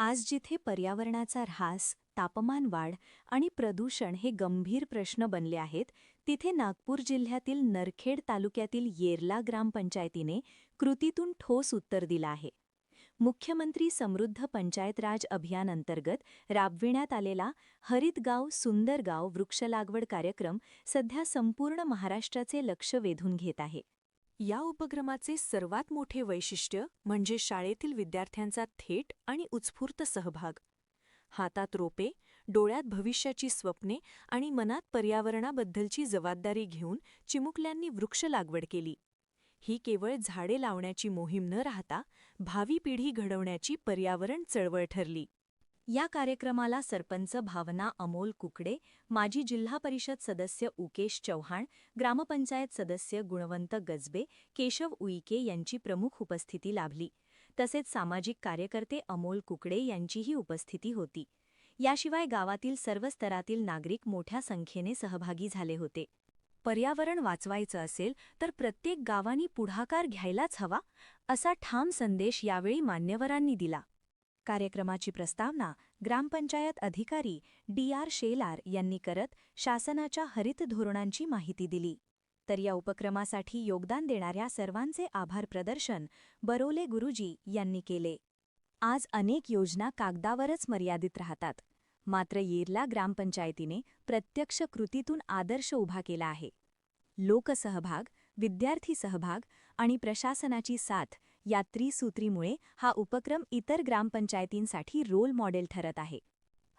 आज जिथे पर्यावरणाचा ऱ्हास, तापमान वाढ आणि प्रदूषण हे गंभीर प्रश्न बनले आहेत, तिथे नागपूर जिल्ह्यातील नरखेड तालुक्यातील येरला ग्रामपंचायतीने कृतीतून ठोस उत्तर दिलं आहे. मुख्यमंत्री समृद्ध पंचायत राज अभियान अंतर्गत राबविण्यात आलेला हरित गाव सुंदर गाव वृक्षलागवड कार्यक्रम सध्या संपूर्ण महाराष्ट्राचे लक्ष वेधून घेत आहे. या उपक्रमाचे सर्वात मोठे वैशिष्ट्य म्हणजे शाळेतील विद्यार्थ्यांचा थेट आणि उत्स्फूर्त सहभाग. हातात रोपे, डोळ्यात भविष्याची स्वप्ने आणि मनात पर्यावरणाबद्दलची जबाबदारी घेऊन चिमुकल्यांनी वृक्ष लागवड केली. ही केवळ झाडे लावण्याची मोहीम न राहता भावी पिढी घडवण्याची पर्यावरण चळवळ ठरली. या कार्यक्रमाला सरपंच भावना अमोल कुकडे, माजी जिल्हा परिषद सदस्य उकेश चव्हाण, ग्रामपंचायत सदस्य गुणवंत गजबे, केशव उईके यांची प्रमुख उपस्थिती लाभली. तसेच सामाजिक कार्यकर्ते अमोल कुकडे यांचीही उपस्थिती होती. याशिवाय गावातील सर्व स्तरातील नागरिक मोठ्या संख्येने सहभागी झाले होते. पर्यावरण वाचवायचं असेल तर प्रत्येक गावानी पुढाकार घ्यायलाच हवा, असा ठाम संदेश यावेळी मान्यवरांनी दिला. कार्यक्रमाची प्रस्तावना ग्रामपंचायत अधिकारी डी.आर. शेलार यांनी करत शासनाच्या हरित धोरणांची माहिती दिली. तर या उपक्रमासाठी योगदान देणाऱ्या सर्वांचे आभार प्रदर्शन बरोले गुरुजी यांनी केले. आज अनेक योजना कागदावरच मर्यादित राहतात, मात्र येरला ग्रामपंचायतीने प्रत्यक्ष कृतीतून आदर्श उभा केला आहे. लोकसहभाग, विद्यार्थी सहभाग आणि प्रशासनाची साथ या त्रिसूत्रीमुळे हा उपक्रम इतर ग्रामपंचायतींसाठी रोल मॉडेल ठरत आहे.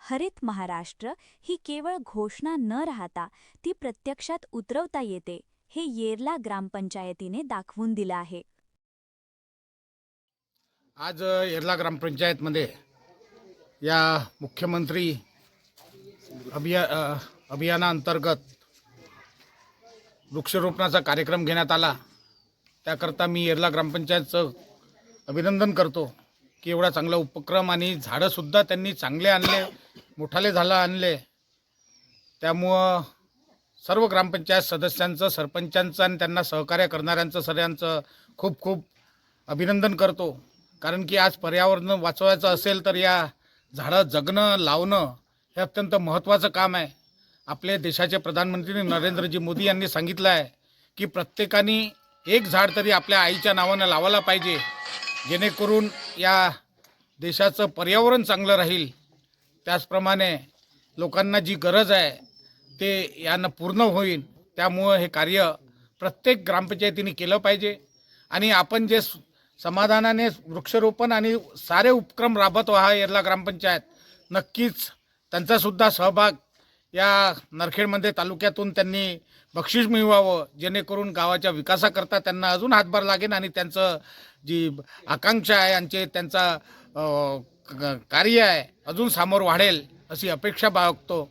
हरित महाराष्ट्र ही केवळ घोषणा न राहता ती प्रत्यक्षात उतरवता येते, हे येरला ग्रामपंचायतीने दाखवून दिलं आहे. आज येरला ग्रामपंचायतमध्ये या मुख्यमंत्री अभियानाअंतर्गत वृक्षरोपणाचा कार्यक्रम घेण्यात आला. त्याकरता मी येरला ग्रामपंचायतचं अभिनंदन करतो की एवढा चांगला उपक्रम आणि झाडंसुद्धा त्यांनी चांगले आणले, मोठाले झालं आणले. त्यामुळं सर्व ग्रामपंचायत सदस्यांचं, सरपंचांचं आणि त्यांना सहकार्य करणाऱ्यांचं सगळ्यांचं खूप खूप अभिनंदन करतो. कारण की आज पर्यावरण वाचवायचं असेल तर या झाडं जगणं, लावणं हे अत्यंत महत्त्वाचं काम आहे. आपले देशाचे प्रधानमंत्री नरेंद्रजी मोदी यांनी सांगितलं आहे की प्रत्येकाने एक झाड तरी आपल्या आईच्या नावानं लावायला पाहिजे, जेणेकरून या देशाचं पर्यावरण चांगलं राहील. त्याचप्रमाणे लोकांना जी गरज आहे ते यानं पूर्ण होईल. त्यामुळं हे कार्य प्रत्येक ग्रामपंचायतीने केलं पाहिजे. आणि आपण जे समाधानाने वृक्षारोपण आणि सारे उपक्रम राबवतो हा येरला ग्रामपंचायत, नक्कीच त्यांचासुद्धा सहभाग या नरखेडमध्ये तालुक्यातून त्यांनी बक्षीस मिळवावं, जेणेकरून गावाच्या विकासाकरता त्यांना अजून हातभार लागेल आणि त्यांचं जी आकांक्षा आहे त्यांचा कार्य आहे अजून समोर वाढेल अशी अपेक्षा बाळगतो.